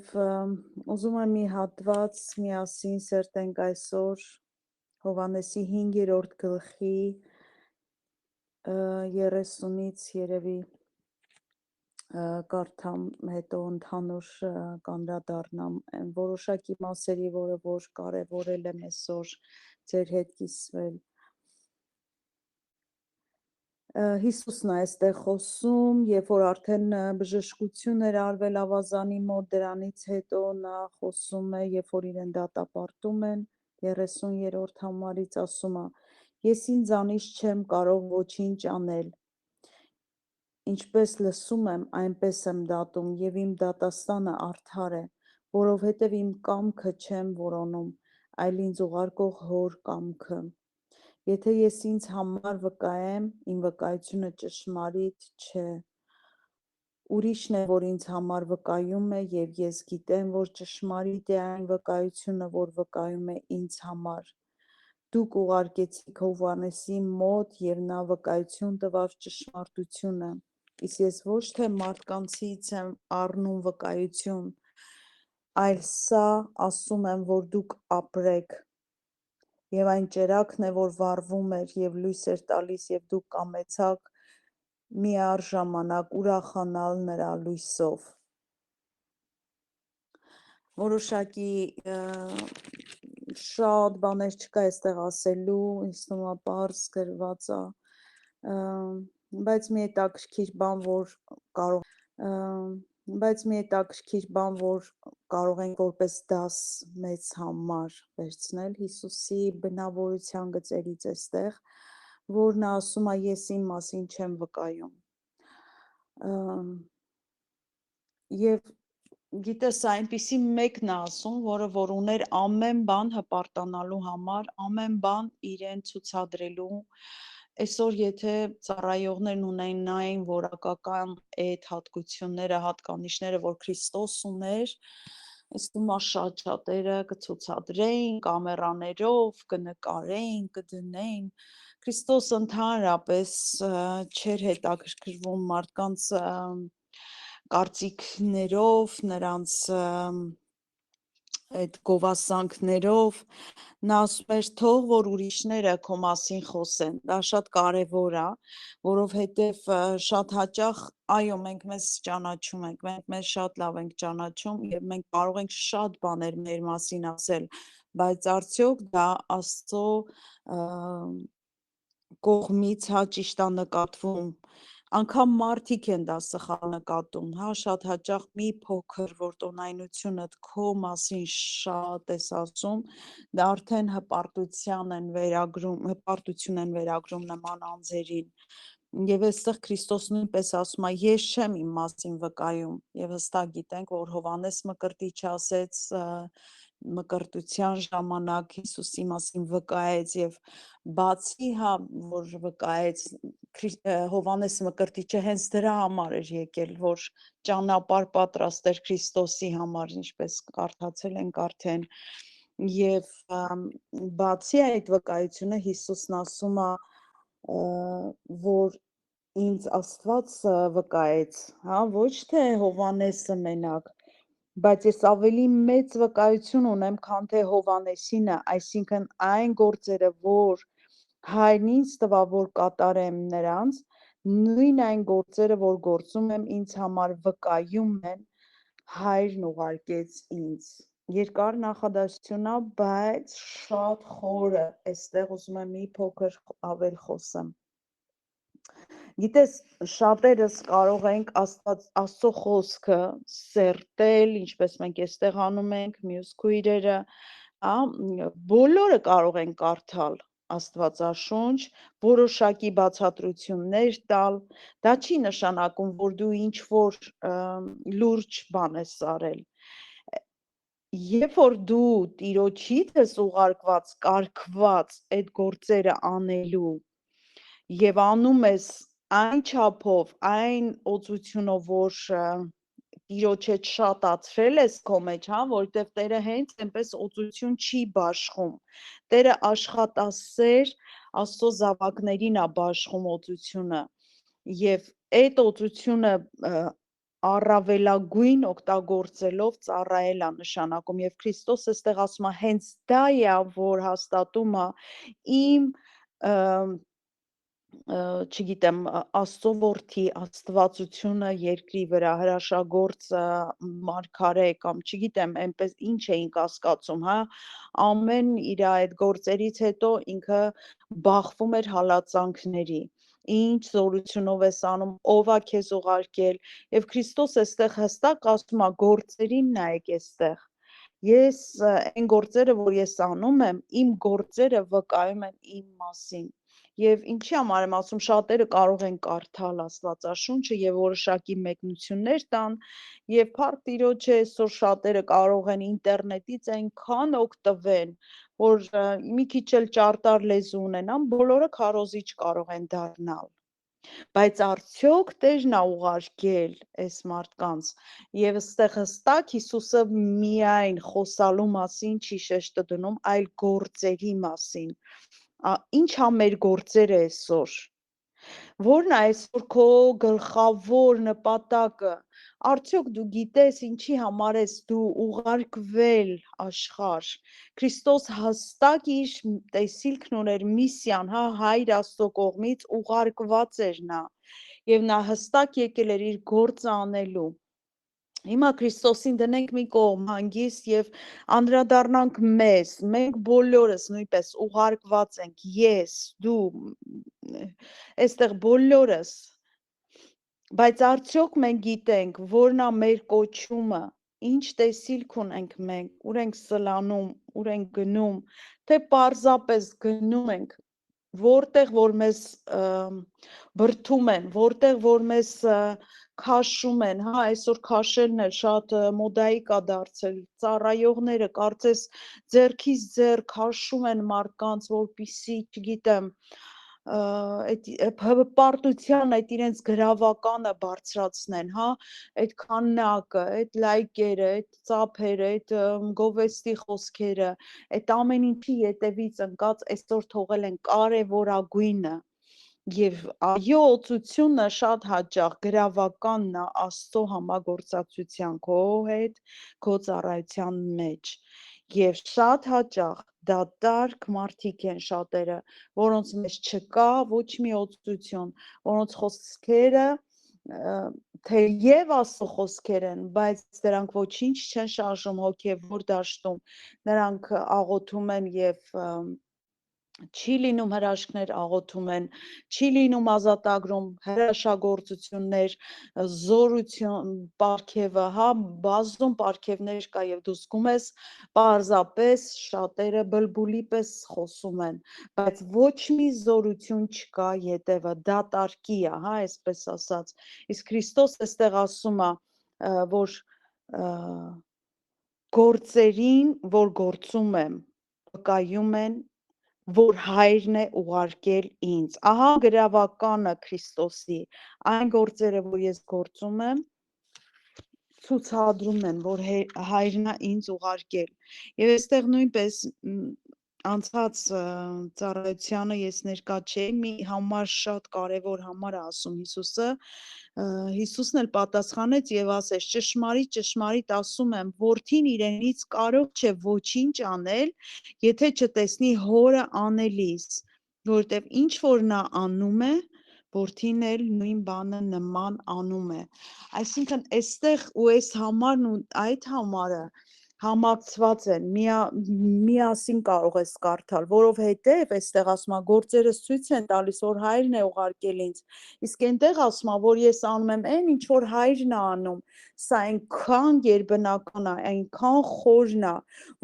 Եվ ուզում եմ մի հատված միասին սերտենք այսօր Հովհաննեսի 5-րդ գլխի 30-ից երևի կարդամ, հետո ընդհանուր կանդրադառնամ որոշակի մասերի, որը որ կարևորել եմ այսօր ձեր հետ կիսվել։ Հիսուսն է այստեղ խոսում, երբ որ արդեն բժշկություն էր արվել ավազանի մոտ, դրանից հետո նա խոսում է, երբ որ իրեն դատապարտում են, 30-րդ համարից ասում է. Ես ինձանից չեմ կարող ոչինչ անել, ինչպես լսում եմ, այնպես եմ դատում, և իմ դատաստանը արդար է, որովհետև իմ կամքը չեմ որոնում, այլ ինձ ուղարկող Հոր կամքը։ Եթե ես ինձ համար վկայեմ, իմ վկայությունը ճշմարիտ չէ։ Ուրիշն է, որ ինձ համար վկայում է, և ես գիտեմ, որ ճշմարիտ է այն վկայությունը, որ վկայում է ինձ համար։ Դուք ուղարկեցիք Հովհաննեսի մոտ, և նա վկայություն տվավ ճշմարտությունը, իսկ ես ոչ թե մարդկանցից եմ առնում վկայություն, այլ սա ասում եմ, որ դուք ապրեք։ Եվ այն ճրագն է, որ վառվում էր և լույս էր տալիս, և դուք կամեցաք միառժամանակ ուրախանալ նրա լույսով։ Որոշակի շատ բաներ չկա այստեղ ասելու, ինձ թվում է պարզ գրված է, բայց մի հետաքրքիր բան, որ կարող ենք որպես դաս մեզ համար վերցնել Հիսուսի բնավորության գծերից այստեղ, որ նա ասում է ես իմ մասին չեմ վկայում։ Եվ գիտես, այնպիսի մեկն է ասում, որը որ ուներ ամեն բան հպարտանալու համար, ամեն բան իրեն ցուցադրելու։ Այսօր եթե ծառայողներն ունենային որակական այդ հատկությունները, հատկանիշները, որ Քրիստոս ուներ, այս թվում է շատ-շատերը կցուցադրեին կամերաներով, կնկարեին, կդնեին։ Քրիստոսը ընդհանրապես չէր հետաքրքրվում մարդկանց կարծիքներով, նրանց այդ գովասանքներով, նա ասում էր թող որ ուրիշները քո մասին խոսեն, դա շատ կարևոր է, որովհետև շատ հաճախ, այո, մենք մեզ ճանաչում ենք, մենք մեզ շատ լավ ենք ճանաչում և մենք կարող ենք շատ բաներ մեր մասին ասել, բայց արդյոք դա Աստծո կողմից հա ճիշտ է նկատվում, անգամ մարդիկ են դա սխալ նկատում, հա, շատ հաճախ մի փոքր որ տոնայնությունդ քո մասին շատ ես ասում, դա արդեն հպարտություն են վերագրում նման անձերին, և այստեղ Քրիստոս նույնպես ասում է ես չեմ իմ մասին վկայում, և հստակ գիտենք, որ Հովհաննես Մկրտիչը ասեց մկրտության ժամանակ Հիսուսի մասին վկայեց և բացի հա, որ վկայեց, Հովհաննես Մկրտիչը հենց դրա համար էր եկել, որ ճանապարհ պատրաստեր Քրիստոսի համար, ինչպես կարդացել ենք արդեն, և բացի այդ վկայությունը Հիսուսն ասում է, որ ինձ Աստված վկայեց, հա, ոչ թե Հովհաննեսը մենակ, բայց ես ավելի մեծ վկայություն ունեմ, քան թե Հովհաննեսինը, այսինքն այն գործերը, որ Հայրն ինձ տվավ, որ կատարեմ նրանց, նույն այն գործերը, որ գործում եմ, ինձ համար վկայում են, Հայրն ուղարկեց ինձ։ Երկար նախադասություն է, բայց շատ խորը, այստեղ ուզում եմ մի փոքր ավել խոսեմ։ Գիտես, շատերս կարող ենք Աստծո խոսքը սերտել, ինչպես մենք այստեղ անում ենք, մյուս քույրերը, բոլորը կարող են կարդալ Աստվածաշունչ, որոշակի բացատրություններ տալ, դա չի նշանակում, որ դու ինչ-որ լուրջ բան ես արել։ Երբ որ դու Տիրոջից ես ուղարկված, կարգված այդ գործերը անելու և անում ես այն չափով, այն օծությունով, որ Տիրոջ հետ շատացրել ես քո մեջ, հա, որովհետև Տերը հենց այնպես օծություն չի բաշխում, Տերը աշխատասեր Աստծո զավակներին է բաշխում օծությունը, և այդ օծությունը առավելագույն օգտագործելով ծառայել է նշանակում եւ Քրիստոսը այստեղ ասում է հենց դա է որ հաստատում է իմ չգիտեմ Աստծո որդի աստվածությունը երկրի վրա հրաշագործ մարգարե կամ չգիտեմ այնպես ինչ էինք կասկածում հա ամեն իր այդ գործերից հետո ինքը բախվում էր հալածանքների ինչ զորությունով ես անում ով է քեզ ուղարկել եւ Քրիստոս այստեղ հստակ ասում է գործերին նայեք այստեղ ես այն գործերը որ ես անում եմ իմ գործերը վկայում են իմ մասին Եվ ինչի համար եմ ասում, շատերը կարող են կարդալ Աստվածաշունչը եւ որոշակի մեկնություններ տան եւ փառք Տիրոջը այսօր շատերը կարող են ինտերնետից այնքան օգտվեն, որ մի քիչ էլ ճարտար լեզու ունենան, բոլորը քարոզիչ կարող են դառնալ։ Բայց արդյոք Տերն է ուղարկել այս մարդկանց եւ այստեղ հստակ Հիսուսը միայն խոսալու մասին չի շեշտը դնում, այլ գործերի մասին։ Ինչ ա մեր գործերը այսօր Որն է այսօր քո գլխավոր նպատակը Արդյոք դու գիտես ինչի համար ես դու ուղարկվել աշխարհ Քրիստոս հստակ իր տեսիլքն ուներ միսիան հա Հայր Աստծո կողմից ուղարկված էր նա եւ նա հստակ եկել էր իր գործը անելու Հիմա Քրիստոսին դնենք մի կողմ հանգիստ եւ անդրադառնանք մեզ, մենք բոլորս նույնպես ուղարկված ենք, ես, դու, այստեղ բոլորս, բայց արդյոք մենք գիտենք, որն է մեր կոչումը, ինչ տեսիլք ունենք մենք, ուր ենք սլանում, ուր ենք գնում, թե պարզապես գնում ենք, որտեղ որ մեզ բրդում են, որտեղ որ մեզ քաշում են, հա, այսօր քաշելն էլ շատ մոդայիկ է դարձել, ծառայողները կարծես ձեռքից ձեռ քաշում են մարդկանց, որպիսի, չգիտեմ, այդ պարտության այդ իրենց գրավականը բարձրացնեն, հա, այդ քաննակը, այդ լայքերը, այդ ծափերը, այդ գովեստի խոսքերը, այդ ամեն ինչի ետևից ընկած այսօր թողել են կարևորագույնը Եվ այո օծությունը շատ հաճախ գրավականն է Աստծո համագործակցության քո հետ, քո ծառայության մեջ։ Եվ շատ հաճախ դատարկ մարդիկ են շատերը, որոնց մեջ չկա ոչ մի օծություն, որոնց խոսքերը թեև Աստծո խոսքեր են, բայց դրանք ոչինչ չեն շարժում հոգևոր դաշտում, նրանք աղոթում են եւ չի լինում հրաշքներ աղոթում են, չի լինում ազատագրում, հրաշագործություններ, զորություն, պարգևը, հա, բազում պարգևներ կա եւ դու զգում ես պարզապես շատերը բլբուլի պես խոսում են, բայց ոչ մի զորություն չկա յետևը, դատարկի է, հա, այսպես ասած։ Իսկ Քրիստոս այստեղ ասում է, որ գործերին, որ գործում եմ, վկայում են որ հայրն է ուղարկել ինձ։ Ահա գրավականը Քրիստոսի, այն գործերը, որ ես գործում եմ, ցուցադրում են, որ հայրն է ինձ ուղարկել։ Եվ այստեղ նույնպես անցած ծառայությանը ես ներկա չէի, մի համար շատ կարևոր համար է ասում Հիսուսը, Հիսուսն էլ պատասխանեց եւ ասեց. ճշմարիտ ասում եմ, որդին իրենից կարող չէ ոչինչ անել, եթե չտեսնի հորը անելիս, որտեւ ինչ որ նա անում է, որդին էլ նույն բանը նման անում է։ Այսինքն այստեղ ու այս համարն ու այդ համարը համակցված են, միասին կարող ես կարդալ, որովհետև այստեղ ասում է գործերս ցույց են տալիս, որ հայրն է ուղարկել ինձ, իսկ այնտեղ ասում է, որ ես անում եմ այն, ինչ որ հայրն է անում, սա այնքան գերբնական է, այնքան խորն է,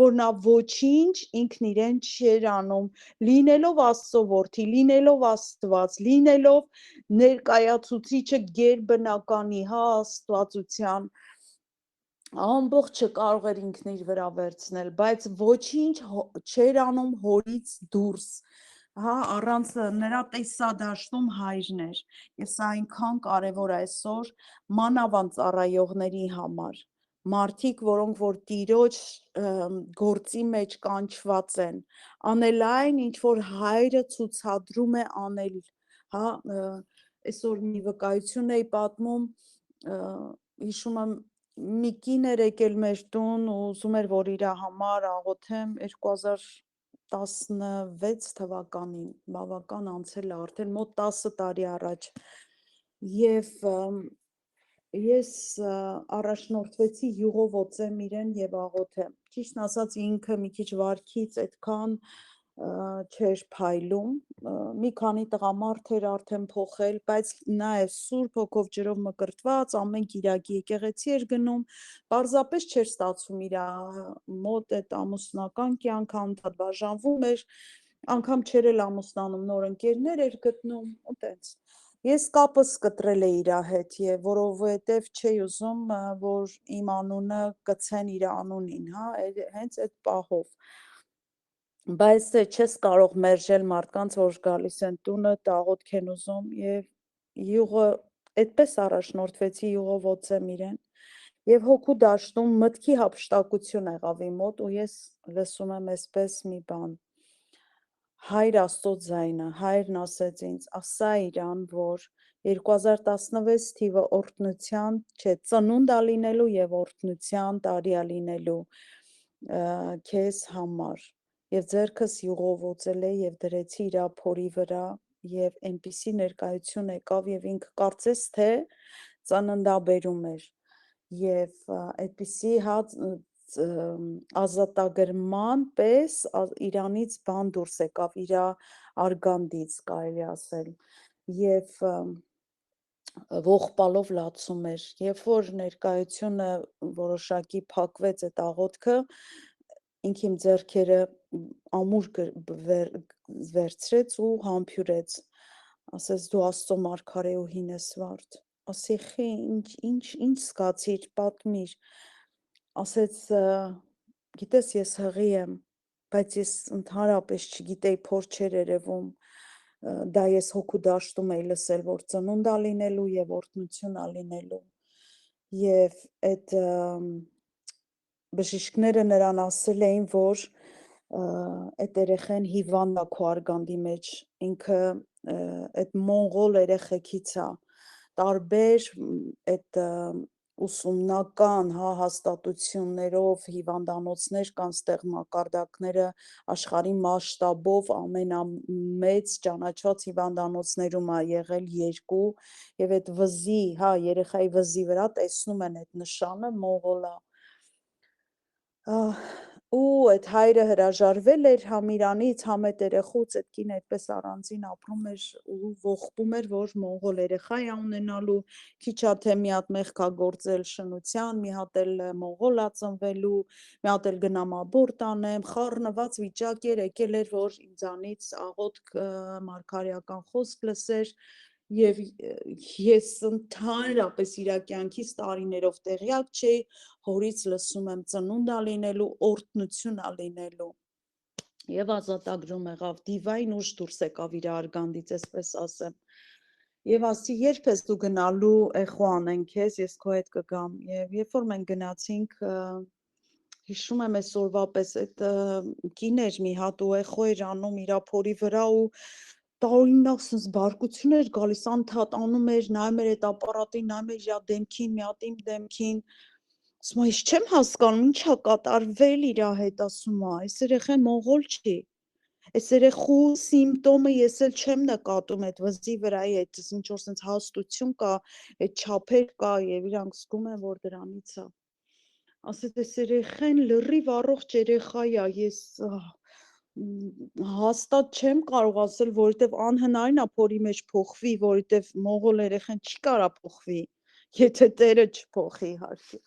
որ նա ոչինչ ինքն իրեն չէր անում, լինելով Աստծո որդի, լինելով Աստված, լինելով ներկայացուցիչը գերբնականի, հա, աստվածության ամբողջը կարող էր ինքն իր վրա վերցնել, բայց ոչինչ չէր անում հորից դուրս, հա, առանց նրա տեսադաշտում հայրն էր, եւ սա այնքան կարեւոր է այսօր մանավանդ ծառայողների համար, մարդիկ, որոնք որ Տիրոջ գործի մեջ կանչված են, անել այն, ինչ որ հայրը ցուցադրում է անել, հա, այսօր մի վկայություն էի պատմում հիշում եմ մի կին էր եկել մեր տուն ու ուզում էր, որ իր համար աղոթեմ 2016 թվականին, բավական անցել է արդեն մոտ 10 տարի առաջ, և ես առաջնորդվեցի յուղով օծեմ իրեն և աղոթեմ, ճիշտն ասած ինքը մի քիչ վարքից այդքան չէր փայլում, մի քանի տղամարդ էր արդեն փոխել, բայց նա է Սուրբ Հոգով ջրով մկրտված, ամեն կիրակի եկեղեցի էր գնում, պարզապես չէր ստացվում իր մոտ այդ ամուսնական կյանքը անդադ բաժանվում էր, անգամ չէր էլ ամուսնանում, նոր ընկերներ էր գտնում ու տենց։ Ես կապս կտրել էի իր հետ և որովհետև չէի ուզում, որ իմ անունը կցեն իր անունին, հենց այդ պահով։ Բայց չես կարող մերժել մարդկանց, որ գալիս են տունը, աղոթք են ուզում և յուղը այդպես առաջնորդվեցի յուղով օծեմ իրեն և հոգու դաշտում մտքի հափշտակություն եղավ իմ մոտ ու ես լսում եմ այսպես մի բան. Հայր Աստծո ձայնը, հայրն ասեց ինձ, ասա իրան, որ 2016 թիվը օրհնության, չէ, ծնունդ ա լինելու և օրհնության տարի ա լինելու քեզ համար։ Եվ ձեռքս յուղով օծել է և դրեցի իր փորի վրա և այնպիսի ներկայություն եկավ և ինքը կարծես թե ծննդաբերում էր և այդպիսի ազատագրման պես իրանից բան դուրս եկավ իր արգանդից, կարելի ասել, և ողբալով լացում էր, երբ որ ներկայությունը որոշակի փակվեց այդ աղոթքը, ինքը իմ ձեռքերը ամուր վերցրեց ու համբյուրեց, ասեց դու Աստծո մարգարեուհին ես վարդ, ասի խի ինչ զգացիր, պատմիր, ասեց գիտես ես հղի եմ, բայց ես ընդհանրապես չգիտեի փոր չէր երևում, դա ես հոգու դաշտում էի լսել, որ ծնունդ ա լինելու և օրհնություն ա լինելու և այդ բժիշկները նրան ասել էին, որ այդ երեխան հիվանդ ա քո արգանդի մեջ, ինքը այդ մոնղոլ երեխեքից ա, տարբեր այդ ուսումնական հաստատություններով հիվանդանոցներ կան ստեղ մակարդակները աշխարհի մասշտաբով ամենամեծ ճանաչված հիվանդանոցներում ա եղել 2 և այդ վզի, երեխայի վզի վրա տեսնում են այդ նշանը մոնղոլ ա ու այդ հայրը հրաժարվել էր համ իրանից, համ այդ երեխուց, այդ կինը այդպես առանձին ապրում էր ու ողբում էր, որ մոնղոլ երեխա ա ունենալու, քիչ ա թե մի հատ մեղք ա գործել շնության, մի հատ էլ մոնղոլ ա ծնվելու, մի հատ էլ գնամ աբորտ անեմ, խառնված վիճակ էր, եկել էր, որ ինձանից աղոթք մարգարեական խոսք լսեր և ես ընդհանրապես իր կյանքից տարիներով տեղյակ չէի, հորից լսում եմ ծնունդ ա լինելու, օրհնություն ա լինելու և ազատագրում եղավ, դիվային ուժ դուրս եկավ իր արգանդից, այսպես ասեմ, և ասի երբ ես դու գնալու էխո անենք քեզ, ես քո հետ կգամ և երբ որ մենք գնացինք, հիշում եմ այսօրվա պես, այդ կին էր մի հատ ու էխո էր անում իր փորի վրա ու տարօրինակ սենց բարկություն էր գալիս, անդադ անում էր, նայում էր այդ ապարատին, նայում էր իր դեմքին, մի հատ իմ դեմքին, ասում ա, ես չեմ հասկանում, ինչ ա կատարվել իր հետ, ասում ա, այս երեխան մոնղոլ չի, այս երեխու սիմպտոմը ես էլ չեմ նկատում, այդ վզի վրայի այդ ինչ-որ սենց հաստություն կա, այդ չափեր կա և իրանք զգում են, որ դրանից ա, ասեց այս երեխան լրիվ առողջ երեխա ա, ես հաստատ չեմ կարող ասել, որովհետև անհնարին ա փորի մեջ փոխվի, որովհետև մոնղոլ երեխան չի կարա փոխվի, եթե Տերը չփոխի իհարկե։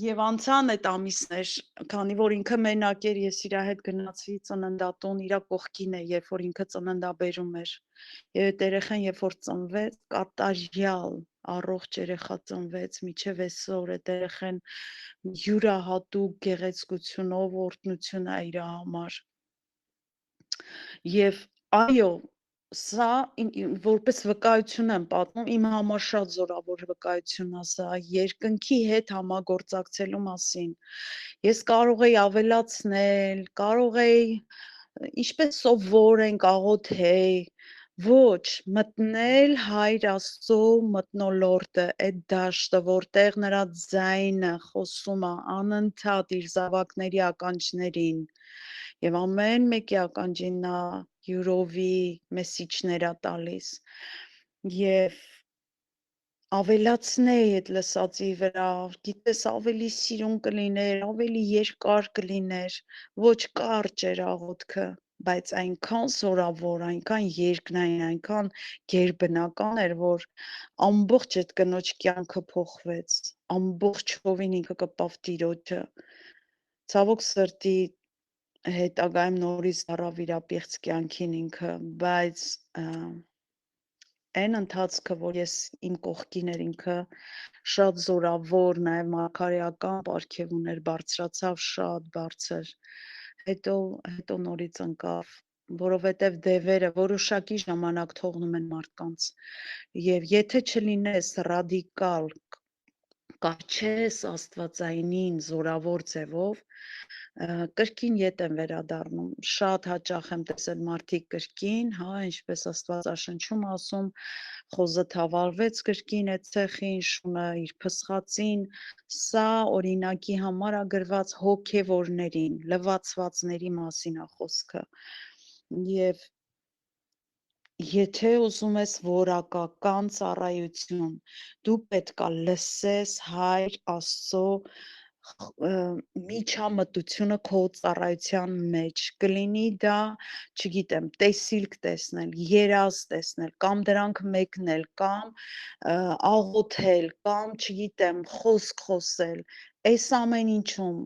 Եվ անցան այդ ամիսներ, քանի որ ինքը մենակ էր, ես իր հետ գնացի ծննդատուն, իր կողքին է, երբ որ ինքը ծննդաբերում էր։ Եվ այդ երեխան երբ որ ծնվեց, կատարյալ առողջ երեխա ծնվեց, մինչև այսօր այդ երեխան յուրահատուկ գեղեցկությունով օրհնություն ա իր համար։ Եվ այո, սա որպես վկայություն եմ պատմում, իմ համար շատ զորավոր վկայություն ա սա երկնքի հետ համագործակցելու մասին։ Ես կարող էի ավելացնել, կարող էի ինչպես սովոր ենք աղոթել, Ոչ, մտնել Հայր Աստծո մթնոլորտը, այդ դաշտը, որտեղ նրա ձայնը խոսում է անընդհատ իր զավակների ականջներին, եւ ամեն մեկի ականջին նա յուրովի մեսիջներ է տալիս, եւ ավելացնե այդ լսածի վրա, գիտես ավելի սիրուն կլիներ, ավելի երկար կլիներ, ոչ կարճ էր աղոթքը, բայց այնքան զորավոր, այնքան երկնային, այնքան գերբնական էր, որ ամբողջ այդ կնոջ կյանքը փոխվեց, ամբողջովին ինքը կպավ Տիրոջը, ցավոք սրտի հետագայում նորից դառավ իր ապիղծ կյանքին ինքը, բայց այն ընթացքը, որ ես իմ կողքին էր ինքը շատ զորավոր, նաև մարգարեական պարգև ուներ, բարձրացավ շատ բարձր, հետո նորից ընկավ, որովհետև դևերը որոշակի ժամանակ թողնում են մարդկանց, և եթե չլինես ռադիկալ, կառչես աստվածայինին զորավոր ձևով, կրկին ետ են վերադառնում, շատ հաճախ եմ տեսել մարդիկ կրկին, հա, ինչպես Աստվածաշնչում ասում, խոզը թավալվեց կրկին այդ ցեխին, շունը իր փսխածին, սա օրինակի համար է գրված հոգևորներին, լվացվածների մասին է խոսքը, եւ եթե ուզում ես որակական ծառայություն, դու պետքա լսես Հայր Աստծո միջամտությունը քո ծառայության մեջ, կլինի դա, չգիտեմ, տեսիլք տեսնել, երազ տեսնել, կամ դրանք մեկնել, կամ աղոթել, կամ չգիտեմ, խոսք խոսել, այս ամեն ինչում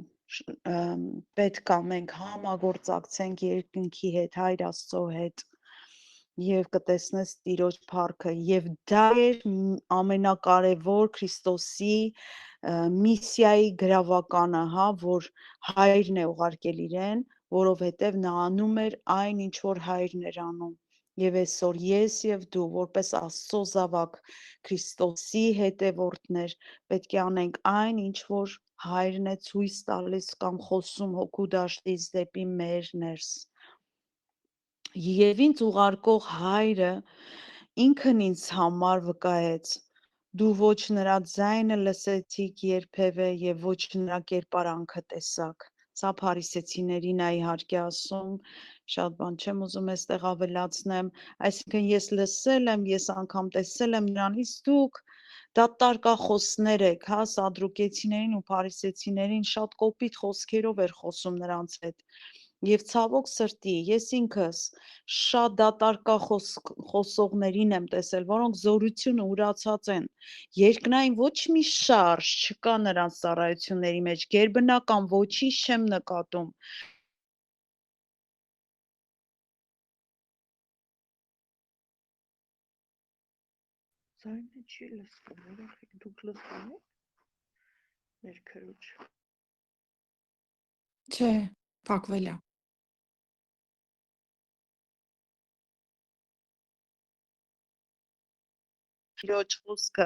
պետքա մենք համագործակցենք երկնքի հետ, Հայր Աստծո հետ, եւ կտեսնես Տիրոջ փառքը, եւ դա էր ամենակարևոր Քրիստոսի միսիայի գրավականը, հա, որ Հայրն է ուղարկել իրեն, որովհետև նա անում էր այն, ինչ որ Հայրն էր անում, եւ այսօր ես եւ դու, որպես Աստծո զավակ, Քրիստոսի հետևորդներ, պետք է անենք այն, ինչ որ Հայրն է ցույց տալիս կամ խոսում հոգու դաշտից դեպի մեր ներս, եւ ինձ ուղարկող Հայրը ինքն ինձ համար վկայեց, դու ոչ նրա ձայնը լսեցիք երբևէ եւ ոչ նրա կերպարանքը տեսաք, սա Փարիսեցիներին է իհարկե ասում, շատ բան չեմ ուզում այստեղ ավելացնեմ, այսինքն ես լսել եմ, ես անգամ տեսել եմ նրան, իսկ դուք դատարկախոսներ եք, հա, սադրուկեցիներին ու փարիսեցիներին շատ կոպիտ խոսքերով էր խոսում նրանց հետ, եւ ցավոք սրտի, ես ինքս շատ դատարկախոսողներին եմ տեսել, որոնք զորությունը ուրացած են, երկնային ոչ մի շարժ չկա նրանց ծառայությունների մեջ, գերբնական ոչինչ չեմ նկատում, Ձայնը չի լսվում, երեխեք, դուք լսում եք մեր քրոջ։ Չէ, փակվել է։ Տիրոջ խոսքը,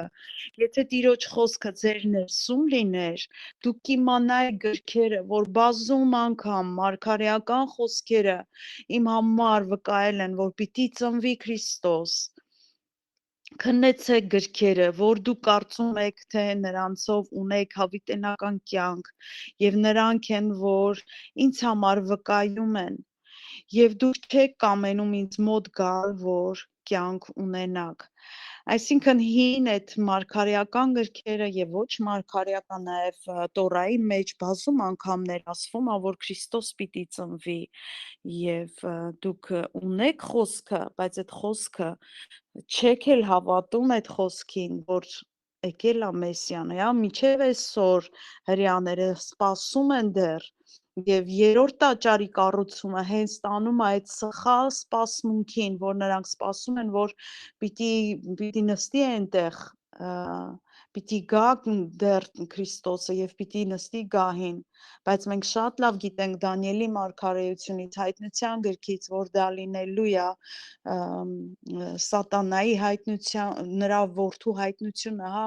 եթե Տիրոջ խոսքը ձեր ներսում լիներ, դուք կիմանայիք գրքերը, որ բազում անգամ մարգարեական խոսքերը իմ համար վկայել են, որ պիտի ծնվի Քրիստոս, քննեցեք գրքերը, որ դուք կարծում եք, թե նրանցով ունեք հավիտենական կյանք, եւ նրանք են, որ ինձ համար վկայում են, եւ դուք չեք կամենում ինձ մոտ գալ, որ կյանք ունենաք, այսինքն հին այդ մարգարեական գրքերը եւ ոչ մարգարեական նաեւ Տորայի մեջ բազում անգամներ ասվում է, որ Քրիստոս պիտի ծնվի եւ դուք ունեք խոսքը, բայց այդ խոսքը չեք էլ հավատում այդ խոսքին, որ եկել է Մեսիան, հա, միջև այսօր հрьяաները սպասում են դեռ եւ երրորդ տաճարի կառուցումը հենց տանում է այդ սխալ սպասմունքին, որ նրանք սպասում են, որ պիտի նստի այնտեղ, պիտի գա դեռ Քրիստոսը եւ պիտի նստի գահին, բայց մենք շատ լավ գիտենք Դանիելի մարգարեությունից, հայտնության գրքից, որ դա լինելու է սատանայի հայտնության, նրա որդու հայտնությունը, հա,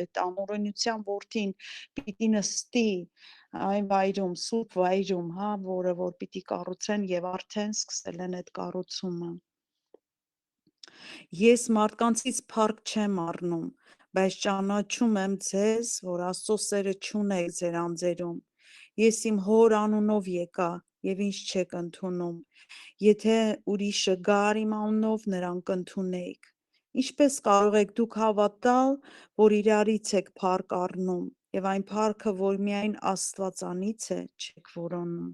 այդ ամորենության որդին պիտի նստի այն վայրում, սուրբ վայրում, հա, որը որ պիտի կառուցեն եւ արդեն սկսել են այդ կառուցումը։ Ես մարդկանցից փառք չեմ առնում, բայց ճանաչում եմ ձեզ, որ Աստծո սերը չունեք ձեր անձերում։ Ես իմ հոր անունով եկա եւ ինձ չեք ընդունում։ Եթե ուրիշը գար իմ անունով, նրան կընդունեիք։ Ինչպես կարող եք դուք հավատալ, որ իրարից եք փառք առնում, եւ այն փառքը, որ միայն Աստվածանից է, չեք որոնում։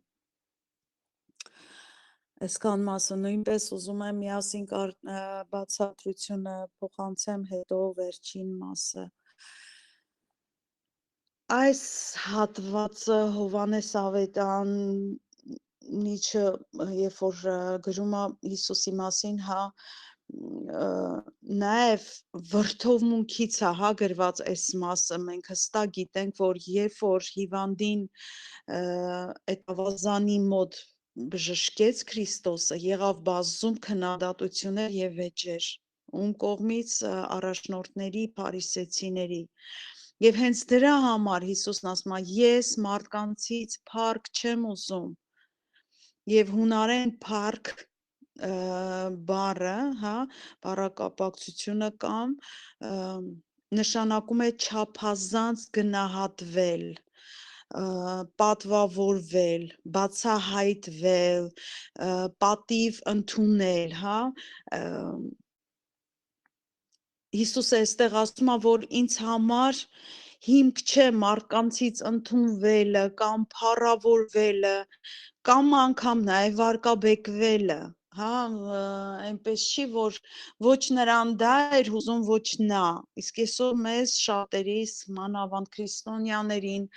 Այսքան մասը նույնպես ուզում եմ միասին բացատրությունը փոխանցեմ, հետո վերջին մասը։ Այս հատվածը Հովհաննես Ավետանիչը, երբ որ գրում է Հիսուսի մասին, նաև վրդովմունքից է գրված այս մասը, մենք հստակ գիտենք, որ երբ որ հիվանդին այդ ավազանի մոտ բժշկեց Քրիստոսը, եղավ բազում քննադատություններ եւ վեճեր, ում կողմից առաջնորդների, փարիսեցիների, եւ հենց դրա համար Հիսուսն ասում է, ես մարդկանցից փառք չեմ ուզում, եւ հունարեն փառք բառը, բառակապակցությունը կամ նշանակում է չափազանց գնահատվել, պատվավորվել, բացահայտվել, պատիվ ընդունել, Հիսուսը այստեղ ասում է, որ ինձ համար հիմք չէ մարդկանցից ընդունվելը կամ փառավորվելը կամ անգամ նաև վարկաբեկվելը, այնպես չի, որ ոչ նրան դա էր հուզում, ոչ նա, իսկ այսօր մեզ շատերիս, մանավանդ քրիստոնյաներին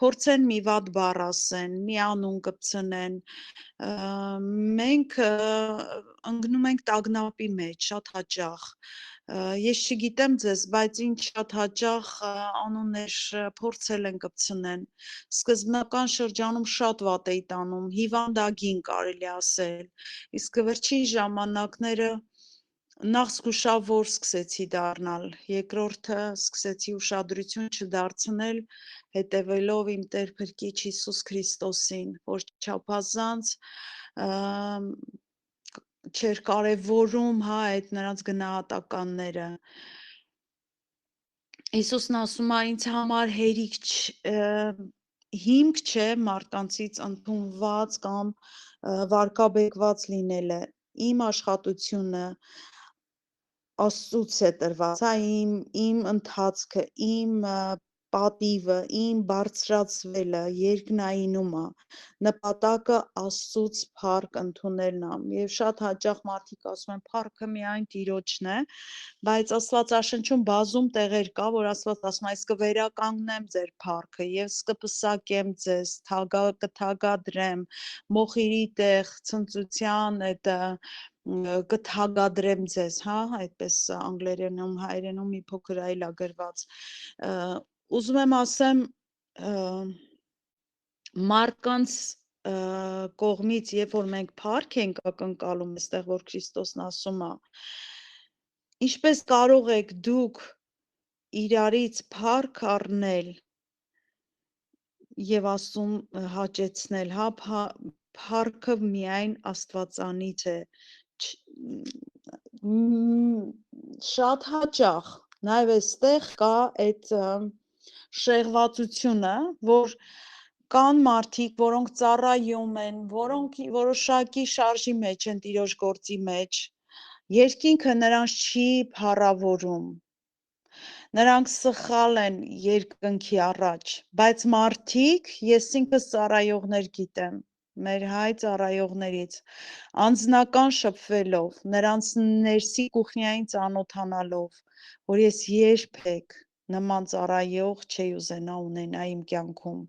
փորձեն մի վատ բառ ասեն, մի անուն կպցնեն, մենք ընկնում ենք տագնապի մեջ շատ հաճախ, ես չգիտեմ ձեզ, բայց ինչ շատ հաճախ անուններ փորձել են կպցնեն, սկզբնական շրջանում շատ վատ էի տանում, հիվանդագին կարելի ասել, իսկ վերջին ժամանակները նախ զգուշավոր սկսեցի դառնալ, երկրորդը սկսեցի ուշադրություն չդարձնել, հետևելով իմ Տեր Փրկիչ Հիսուս Քրիստոսին, որ չափազանց չէր կարևորում, այդ նրանց գնահատականները։ Հիսուսն ասում է, ինձ համար հերիք հիմք չէ մարդկանցից ընդունված կամ վարկաբեկված լինելը, իմ աշխատությունը Աստծուց է տրված, իմ ընթացքը, իմ պատիվը, իմ բարձրացվելը, երկնայինումը, նպատակը Աստծուց փառք ընդունելն է, եւ շատ հաճախ մարդիկ ասում են փառքը միայն Տիրոջն է, բայց Աստվածաշնչում բազում տեղեր կա, որ Աստված ասում է, ես կվերականգնեմ ձեր փառքը, ես կպսակեմ ձեզ, կթագադրեմ, մոխիրի տեղ, ցնծության կթագադրեմ ձեզ, այդպես անգլերենում, հայերենում մի փոքր այլ է գրված, ուզում եմ ասեմ, մարդկանց կողմից, երբ որ մենք փառք ենք ակնկալում, այստեղ որ Քրիստոսն ասում է, ինչպես կարող եք դուք իրարից փառք առնել եւ Աստծուն հաճեցնել, փառքը միայն Աստվածանից է, շատ հաճախ նաև այստեղ կա այդ շեղվածությունը, որ կան մարդիկ, որոնք ծառայում են, որոնք որոշակի շարժի մեջ են Տիրոջ գործի մեջ, երկինքը նրանց չի փառավորում, նրանք սխալ են երկնքի առաջ, բայց մարդիկ, ես ինքս ծառայողներ գիտեմ, մեր հայ ծառայողներից, անձնական շփվելով, նրանց ներսի կուխնյային ծանոթանալով, որ ես երբեք նման ծառայող չէի ուզենա ունենա իմ կյանքում,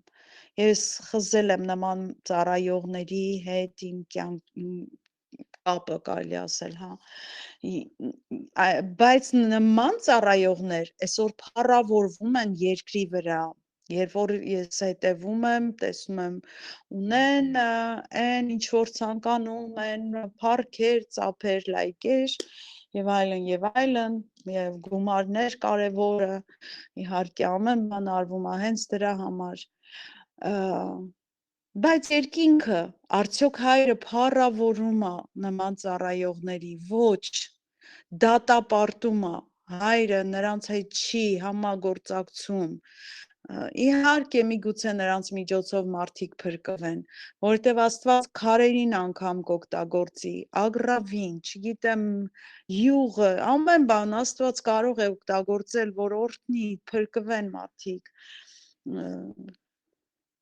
ես խզել եմ նման ծառայողների հետ իմ կապը կարելի ասել, բայց նման ծառայողներ այսօր փառավորվում են երկրի վրա, երբ որ ես հետևում եմ, տեսնում եմ, ունեն այն ինչ որ ցանկանում են, փառքեր, ծափեր, լայքեր եւ այլն եւ այլն, եւ գումարներ կարեւորը, իհարկե ամեն բան արվում է հենց դրա համար, բայց երկինքը արդյոք հայրը փառավորում է նման ծառայողների, ոչ, դատապարտում է, հայրը նրանց հետ չի համագործակցում, իհարկե միգուցե նրանց միջոցով մարդիկ փրկվեն, որովհետև Աստված քարերին անգամ կօգտագործի, ագռավին, չգիտեմ, յուղը, ամեն բան Աստված կարող է օգտագործել, որ օրհնի, փրկվեն մարդիկ,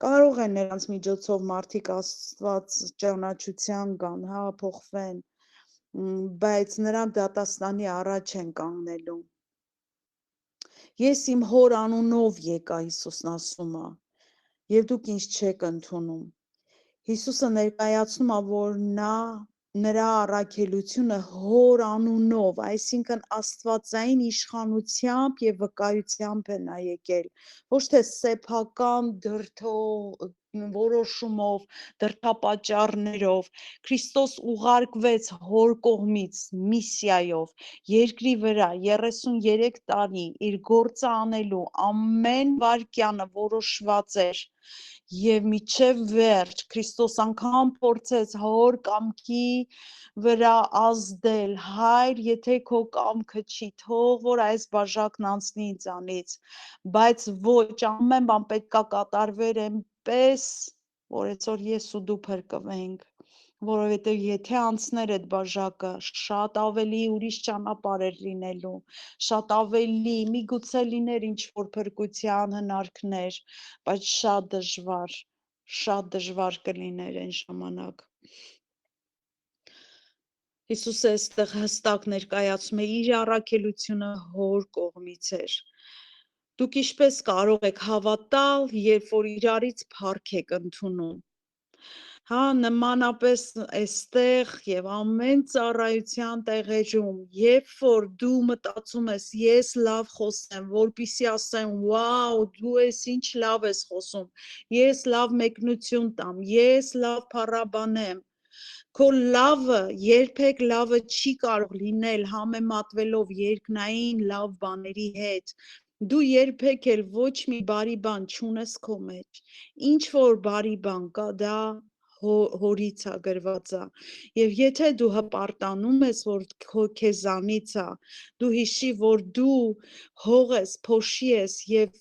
կարող է նրանց միջոցով մարդիկ Աստված ճանաչության գան, հա, փոխվեն, բայց նրանք դատաստանի առաջ են կանգնելու։ Ես իմ հոր անունով եկա, Հիսուսն ասում է, և դուք ինձ չեք ընդունում։ Հիսուսը ներկայացնում է, որ նրա առաքելությունը հոր անունով, այսինքն աստվածային իշխանությամբ և վկայությամբ է նա եկել, ոչ թե սեփական որոշումով, դրդապատճառներով, Քրիստոս ուղարկվեց հոր կողմից միսիայով, երկրի վրա 33 տարի իր գործը անելու ամեն վայրկյանը որոշված էր, և մինչև վերջ Քրիստոս անգամ փորձեց հոր կամքի վրա ազդել, Հայր, եթե քո կամքը չի, թող որ այս բաժակն անցնի ինձանից, բայց ոչ, ամեն բան պետք է կատարվեր այնպես, որ այսօր ես ու դու փրկվենք, որովհետև եթե անցներ այդ բաժակը, շատ ավելի ուրիշ ճանապարհ էր լինելու, շատ ավելի, միգուցե լիներ ինչ-որ փրկության հնարքներ, բայց շատ դժվար կլիներ այն ժամանակ։ Հիսուսը այստեղ հստակ ներկայացում է իր առաքելությունը հոր կողմից էր։ Դուք ինչպես կարող եք հավատալ, երբ որ իրարից փառք եք ընդունում։ Հա, նմանապես այստեղ եւ ամեն ծառայության տեղերում, երբ որ դու մտածում ես, ես լավ խոսեմ, որպիսի ասեմ, վաու, դու ես ինչ լավ ես խոսում, ես լավ մեկնություն տամ, ես լավ փառաբանեմ, քո լավը երբեք լավը չի կարող լինել համեմատվելով երկնային լավ բաների հետ, դու երբեք էլ ոչ մի բարի բան չունես քո մեջ, ինչ որ բարի բան կա, դա հորից է գրված է, և եթե դու հպարտանում ես, որ քեզանից է, դու հիշի, որ դու հող ես, փոշի ես, և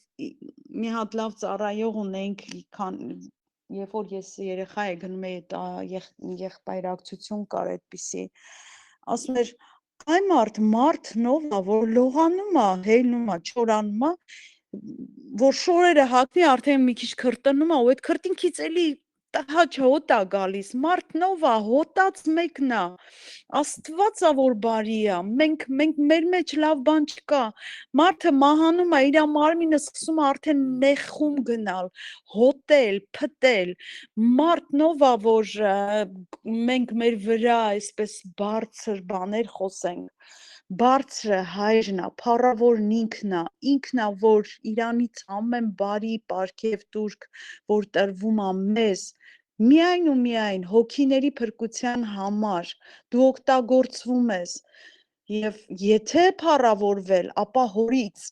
մի հատ լավ ծառայող ունենք, երբ որ ես երեխա է գնում էի եղբայրակցություն կար այդպիսի, ասում էր, այ մարդն ով է, որ լողանում է, հելնում է, չորանում է, որ շորերը հագնի, արդեն մի քիչ քրտնում է, ու այդ քրտինքից էլի տհաճ հոտ է գալիս, մարդն ով է, հոտած մեկն է, Աստված է, որ բարի է, մենք մեր մեջ լավ բան չկա, մարդը մահանում է, իր մարմինը սկսում է արդեն նեխում գնալ, հոտել, փտել, մարդն ով է, որ մենք մեր վրա այսպես բարձր բաներ խոսենք, բարձրը հայրն է, փառավորն ինքն է, որ իրանից ամեն բարի պարգև տուրք, որ տրվում է մեզ, միայն ու միայն հոգիների փրկության համար, դու օգտագործվում ես, և եթե փառավորվել, ապա հորից,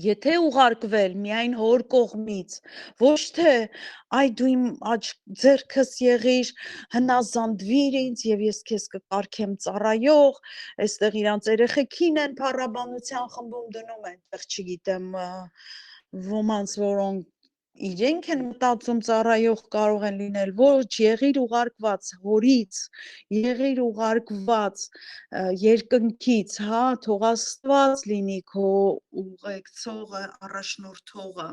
եթե ուղարկվել միայն հոր կողմից, ոչ թե այ դու իմ ձեռքս եղիր, հնազանդվիր ինձ և ես քեզ կկարգեմ ծառայող, այստեղ իրանց երեխեքին են փառաբանության խմբում դնում, այնտեղ չգիտեմ ոմանց, որոնք իրենք են մտածում ծառայող կարող են լինել, ոչ, եղիր ուղարկված հորից, եղիր ուղարկված երկնքից, հա, թող Աստված լինի քո ուղեկցողը, առաջնորդողը։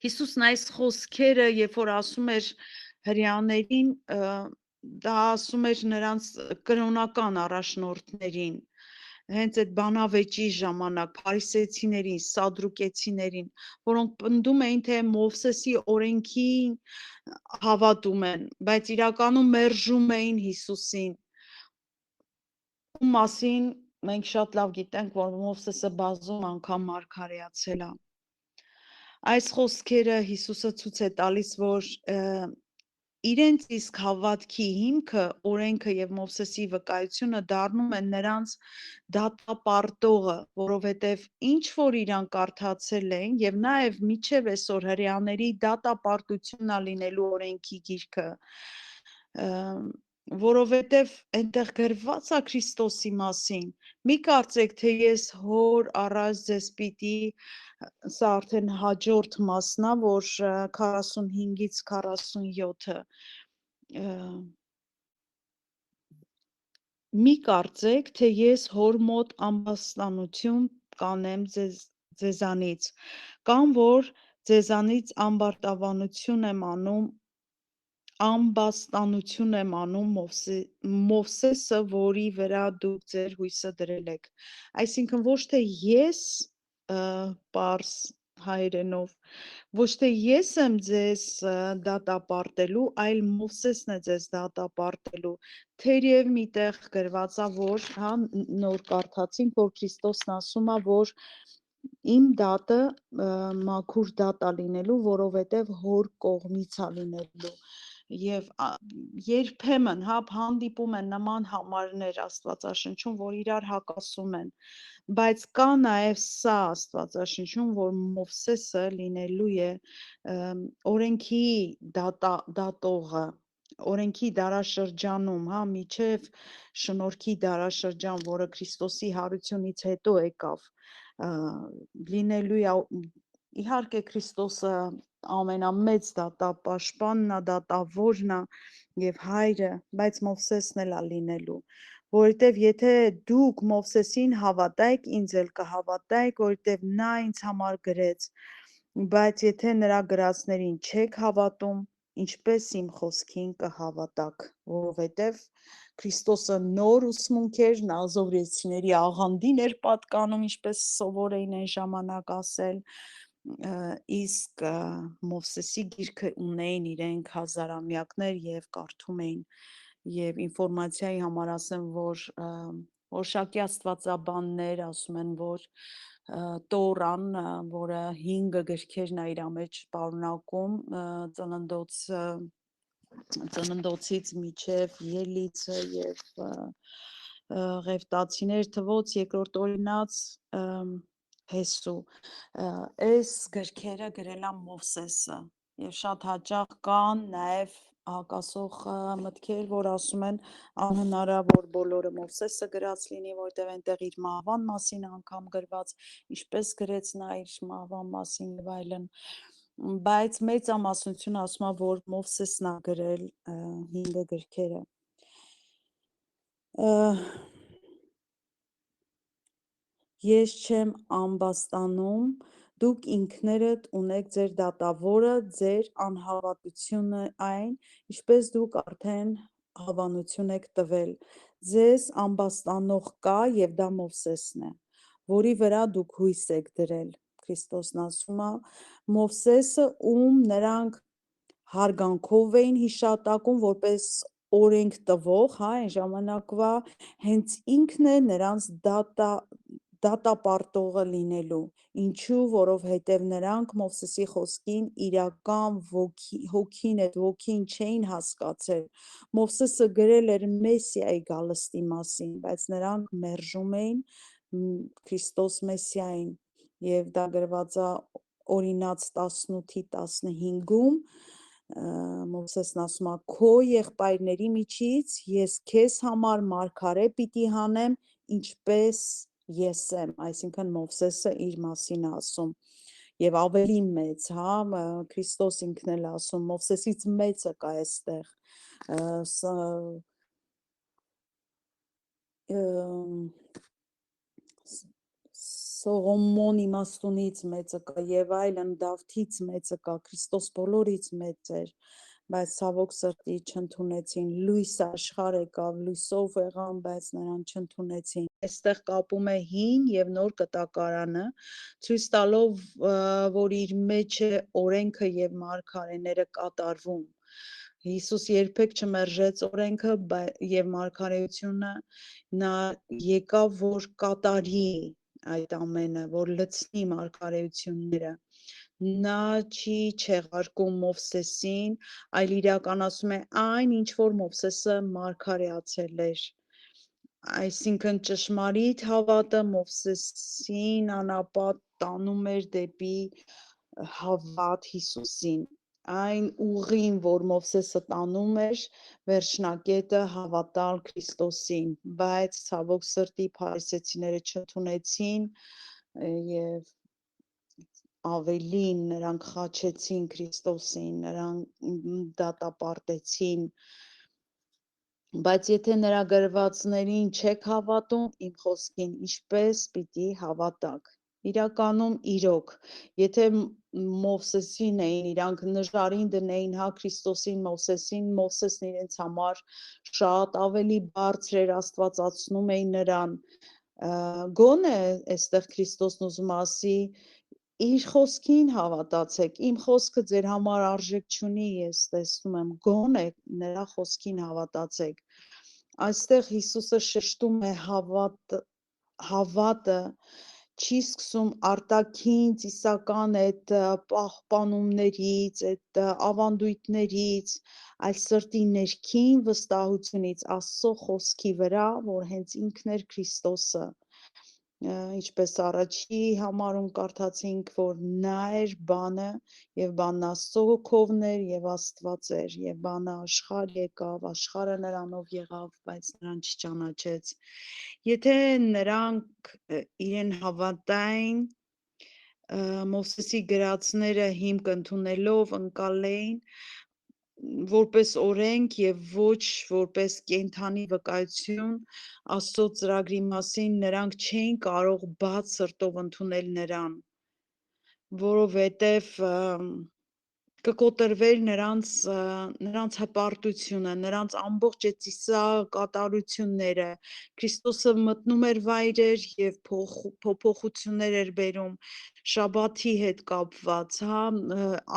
Հիսուսն այս խոսքերը, երբ որ ասում էր հրեաներին, դա ասում էր նրանց կրոնական առաջնորդներին, հենց այդ բանավեճի ժամանակ փարիսեցիներին, սադուկեցիներին, որոնք պնդում էին, թե Մովսեսի օրենքին հավատում են, բայց իրականում մերժում էին Հիսուսին, ում մասին մենք շատ լավ գիտենք, որ Մովսեսը բազում անգամ մարգարեացել է։ Այս խոսքերը Հիսուսը ցույց է տալիս, որ իրենց իսկ հավատքի հիմքը, օրենքը և Մովսեսի վկայությունը դառնում են նրանց դատապարտողը, որովհետև ինչ որ իրանք կարդացել էին և նաև մինչև այսօր հրեաների դատապարտությունն է լինելու օրենքի գիրքը, որովհետև այնտեղ գրված է Քրիստոսի մասին։ Մի կարծեք, թե ես հոր առաջ ձեզ պիտի, սա արդեն հաջորդ մասն է, որ 45-ից 47-ը, մի կարծեք, թե ես հոր մոտ ամբաստանություն կանեմ ձեզանից, կամ որ ձեզանից ամբարտավանություն եմ անում ամբաստանություն եմ անում Մովսեսը, որի վրա դուք ձեր հույսը դրել եք։ Այսինքն ոչ թե ես պարզ հայերենով, ոչ թե ես եմ ձեզ դատապարտելու, այլ Մովսեսն է ձեզ դատապարտելու։ Թերև միտեղ գրված է, որ նոր կարդացինք, որ Քրիստոսն ասում է, որ իմ դատը մաքուր դատ է լինելու, որովհետև հոր կողմից է լինելու։ Եվ երբեմն հանդիպում են նման համարներ Աստվածաշնչում, որ իրար հակասում են, բայց կա նաև սա Աստվածաշնչում, որ Մովսեսը լինելու է օրենքի դատողը, օրենքի դարաշրջանում, միջև շնորհքի դարաշրջան, որը Քրիստոսի հարությունից հետո եկավ, լինելու է, իհարկե Քրիստոսը ամենամեծ դատապաշտպանն է, դատավորն է եւ հայրը, բայց Մովսեսն էլ է լինելու, որովհետեւ եթե դուք Մովսեսին հավատայք, ինձ էլ կհավատայք, որովհետեւ նա ինձ համար գրեց, բայց եթե նրա գրածներին չեք հավատում, ինչպես իմ խոսքին կհավատաք, որովհետեւ Քրիստոսը նոր ուսմունք էր, նազովրեցիների աղանդին էր պատկանում, ինչպես սովոր էին այն ժամանակ ասել, իսկ Մովսեսի գիրքը ունեին իրենք հազարամյակներ եւ կարդում էին եւ ինֆորմացիայի համար ասեմ, որ որոշակի աստվածաբաններ ասում են, որ Տորան, որը 5 գրքերն է իր մեջ պարունակում, ծննդոցից միջև Ելիցը եւ Ղևտացիներ թվոց երկրորդ օրինաց Հեսու, այս գրքերը գրել է Մովսեսը եւ շատ հաճախ կան նաեւ հակասող մտքեր, որ ասում են անհնարավոր բոլորը Մովսեսը գրած լինի, որտեղ այնտեղ իր մահվան մասին անգամ գրված, ինչպես գրեց նա իր մահվան մասին եւ այլն, բայց մեծամասնությունը ասում է, որ Մովսեսն է գրել 5 գրքերը։ Ես չեմ ամբաստանում, դուք ինքներդ ունեք ձեր դատավորը, ձեր անհավատությունը այն, ինչպես դուք արդեն հավանություն եք տվել, ձեզ ամբաստանող կա եւ դա Մովսեսն է, որի վրա դուք հույս եք դրել, Քրիստոսն ասում է, Մովսեսը, ում նրանք հարգանքով էին հիշատակում, որպես օրենք տվող, այն ժամանակվա հենց ինքն է նրանց դատապարտողը լինելու, ինչու, որովհետև նրանք Մովսեսի խոսքին իրական հոգին այդ ոգին չէին հասկացել, Մովսեսը գրել էր Մեսիայի գալստի մասին, բայց նրանք մերժում էին Քրիստոս Մեսիային, եւ դա գրված է Օրինաց 18:15-ում, Մովսեսն ասում է, քո եղբայրների միջից ես քեզ համար մարգարե պիտի հանեմ, ինչպես ես եմ, այսինքն Մովսեսը իր մասին ասում, եւ ավելի մեծ, Քրիստոս ինքն էլ ասում, Մովսեսից մեծը կա այստեղ, Սողոմոն իմաստունից մեծը կա եւ այլն, Դավթից մեծը կա, Քրիստոս բոլորից մեծ էր, բայց ցավոք սրտի չընդունեցին, լույս աշխարհ եկավ, լույսով եղան, բայց նրան չընդունեցին։ Այստեղ կապում է հին եւ նոր կտակարանը, ցույց տալով, որ իր մեջ է օրենքը եւ մարգարեները կատարվում։ Հիսուս երբեք չմերժեց օրենքը եւ մարգարեությունը, նա եկավ, որ կատարի այդ ամենը, որ լցնի մարգարեությունները, նա չի չեղարկում Մովսեսին, այլ իրականացում է այն, ինչ որ Մովսեսը մարգարեացել էր, այսինքն ճշմարիտ հավատը Մովսեսին անապատ տանում էր դեպի հավատ Հիսուսին, այն ուղին, որ Մովսեսը տանում էր, վերջնակետը հավատալ Քրիստոսին, բայց ցավոք սրտի փարիսեցիները չընդունեցին եւ ավելին նրանք խաչեցին Քրիստոսին, նրանք դատապարտեցին, բայց եթե նրա գրվածներին չեք հավատում, իմ խոսքին ինչպես պիտի հավատաք։ Իրականում իրոք, եթե Մովսեսին էին, իրանք նժարին դնեին, հա Քրիստոսին, Մովսեսն իրենց համար շատ ավելի բարձր էր, Աստվածացնում էին նրան, գոնե այստեղ Քրիստոսն ուզում ասի, իր խոսքին հավատացեք, իմ խոսքը ձեր համար արժեք չունի, ես տեսնում եմ, գոնե նրա խոսքին հավատացեք։ Այստեղ Հիսուսը շեշտում է հավատը չի սկսում արտաքին ծիսական այդ պահպանումներից, այդ ավանդույթներից, այլ սրտի ներքին վստահությունից Աստծո խոսքի վրա, որ հենց ինքն էր Քրիստոսը, ինչպես առաջի համարում կարդացինք, որ նա էր բանը եւ բանն Աստծո հոգովն էր եւ Աստված էր եւ բանը աշխարհ եկավ, աշխարհը նրանով եղավ, բայց նրան չճանաչեց։ Եթե նրանք իրեն հավատային, Մովսեսի գրածները հիմք ընդունելով ընկալեին որպես օրենք եւ ոչ որպես կենդանի վկայություն Աստծո ծրագրի մասին նրանք չէին կարող բաց սրտով ընդունել նրան, որովհետեւ կկոտրվեր նրանց հպարտությունը, նրանց ամբողջ այդ կատարությունները, Քրիստոսը մտնում էր վայրեր եւ փոփոխություններ էր բերում, շաբաթի հետ կապված, հա,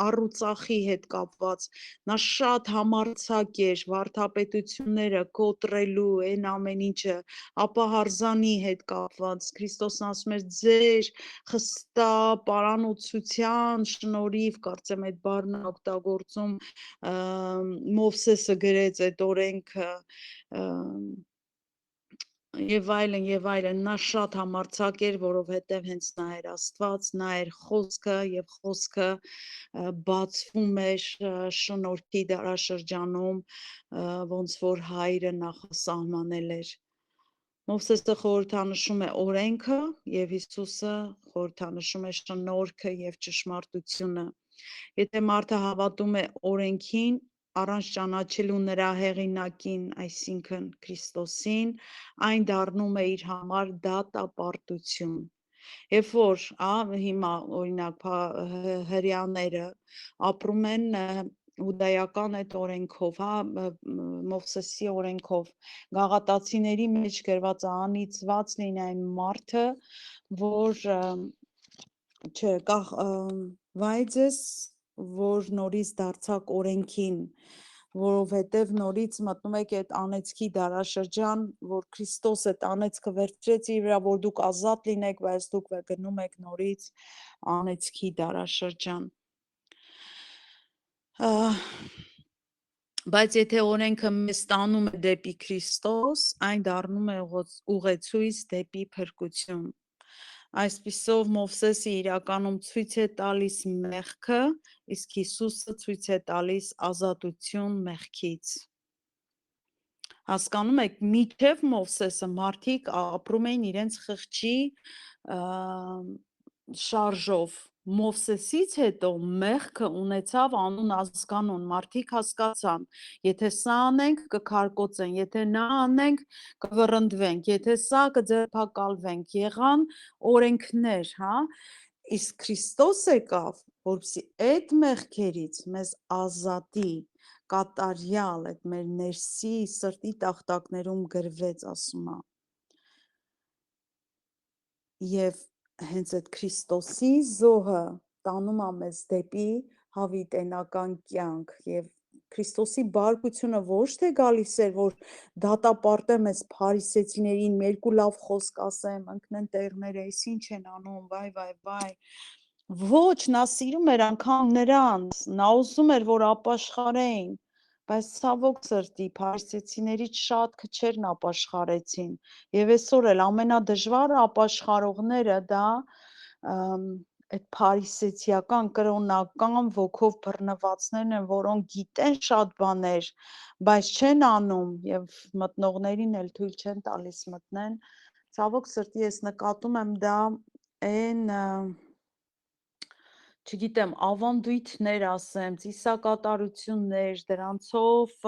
առուծախի հետ կապված, նա շատ համարձակ էր վարդապետությունները կոտրելու, այն ամեն ինչը, ապահարզանի հետ կապված, Քրիստոսն ասում էր ձեր խստա պարանոցության շնորհիվ, կարծեմ այդ բառն օգտագործում Մովսեսը գրեց այդ օրենքը եւ այլն, նա շատ համարձակ էր, որովհետեւ հենց նա էր Աստված, նա էր խոսքը եւ խոսքը բացվում էր շնորհքի դարաշրջանում, ոնց որ հայրը նախասահմանել էր։ Մովսեսը խորհրդանշում է օրենքը եւ Հիսուսը խորհրդանշում է շնորհքը եւ ճշմարտությունը։ Եթե մարդը հավատում է օրենքին, առանց ճանաչելու նրա հեղինակին, այսինքն Քրիստոսին, այն դառնում է իր համար դատապարտություն։ Երբ որ հիմա օրինակ հրեաները ապրում են հուդայական այդ օրենքով, հա, Մովսեսի օրենքով, գաղատացիների մեջ գրված անիծված լինի այն մարդը, որ չէ, վայ ձեզ, որ նորից դարձաք օրենքին, որովհետև նորից մտնում եք այդ անեծքի դարաշրջան, որ Քրիստոս այդ անեծքը վերցրեց իր վրա, որ դուք ազատ լինեք, բայց դուք գնում եք նորից անեծքի դարաշրջան։ Բայց եթե օրենքը մեզ տանում է դեպի Քրիստոս, այն դառնում է ուղեցույց դեպի փրկություն։ Այսպիսով Մովսեսը իրականում ցույց է տալիս մեղքը, իսկ Հիսուսը ցույց է տալիս ազատություն մեղքից։ Հասկանում եք, մինչև Մովսեսը մարդիկ ապրում էին իրենց խղճի շարժով, Մովսեսից հետո մեղքը ունեցավ անուն ազգանուն, մարդիկ հասկացան, եթե սա անենք կքարկոծեն, եթե նա անենք կվռնդվենք, եթե սա կձերբակալվենք, եղան օրենքներ, հա, իսկ Քրիստոս եկավ, որպեսզի այդ մեղքերից մեզ ազատի, կատարյալ այդ մեր ներսի սրտի տախտակներում գրվեց, ասում է, եւ հենց այդ Քրիստոսի զոհը տանում է մեզ դեպի հավիտենական կյանք եւ Քրիստոսի բարկությունը ոչ թե գալիս էր, որ դատապարտեմ այս փարիսեցիներին, երկու լավ խոսք ասեմ, ընկնեն տեղները, այս ինչ են անում, վայ, ոչ, նա սիրում էր անգամ նրանց, նա ուզում էր, որ ապաշխարեին, բայց ցավոք սրտի փարիսեցիներից շատ քչերն ապաշխարեցին եւ այսօր էլ ամենադժվար ապաշխարողները դա այդ փարիսեցիական կրոնական ոգով բռնվածներն են, որոնք գիտեն շատ բաներ, բայց չեն անում եւ մտնողներին էլ թույլ չեն տալիս մտնեն։ Ցավոք սրտի ես նկատում եմ դա այն չգիտեմ, ավանդույթներ ասեմ, ծիսակատարություններ, դրանցով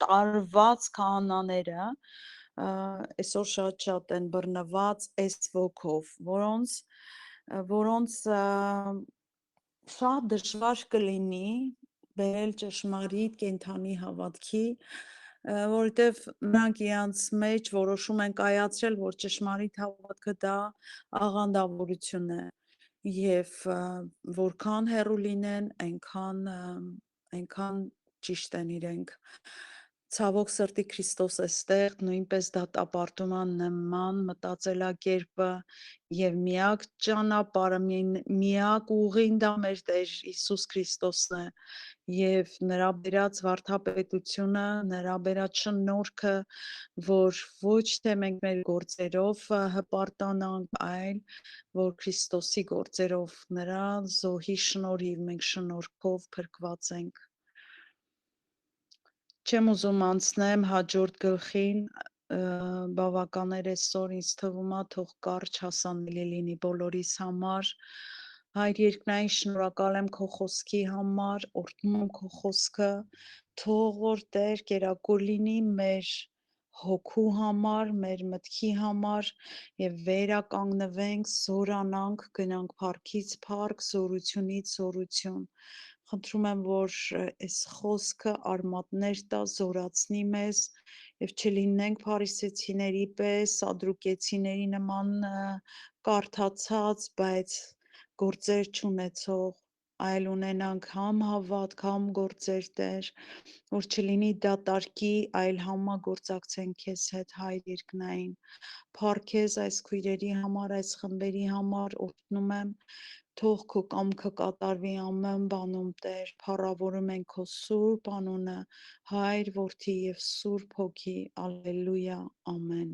տարված քահանաները այսօր շատ են բռնված այս ոգով, որոնց շատ դժվար կլինի բերել ճշմարիտ կենդանի հավատքի, որովհետև նրանք իրանց մեջ որոշում են կայացրել, որ ճշմարիտ հավատքը դա աղանդավորություն է եւ որքան հեռու լինեն, այնքան ճիշտ են իրենք։ Ցավոք սրտի Քրիստոս էստեղ նույնպես դատապարտում է նման մտածելակերպը եւ միակ ճանապարհը, միակ ուղին դա մեր Տեր Հիսուս Քրիստոսն է եւ նրա բերած վարդապետությունը, նրա բերած շնորհքը, որ ոչ թե մենք մեր գործերով հպարտանանք, այլ որ Քրիստոսի գործերով նրա զոհի շնորհիվ մենք շնորհքով փրկված ենք։ Չեմ ուզում անցնեմ հաջորդ գլխին, բավական էր այսօր, ինձ թվում է թող կարճ հասանելի լինի բոլորիս համար։ Հայր երկնային, շնորհակալ եմ քո խոսքի համար, օրհնում եմ քո խոսքը, թող որ Տեր կերակուր լինի մեր հոգու համար, մեր մտքի համար եւ վերականգնվենք, զորանանք, գնանք փառքից փառք, զորությունից զորություն։ Խնդրում եմ, որ այս խոսքը արմատներ տա, զորացնի մեզ եւ չլինենք փարիսեցիների պես, սադրուկեցիների նման կարդացած, բայց գործեր չունեցող, այլ ունենանք համ հավատք, համ գործեր Տեր, որ չլինի դատարկի, այլ համագործակցենք քեզ հետ, Հայր երկնային։ Փառքեզ այս քույրերի համար, այս խմբերի համար օրհնում եմ, թող քո կամքը կատարվի ամեն բանում, Տեր, փառավորում ենք քո սուրբ անունը, Հայր, Որդի եւ Սուրբ Հոգի, ալելույա, ամեն։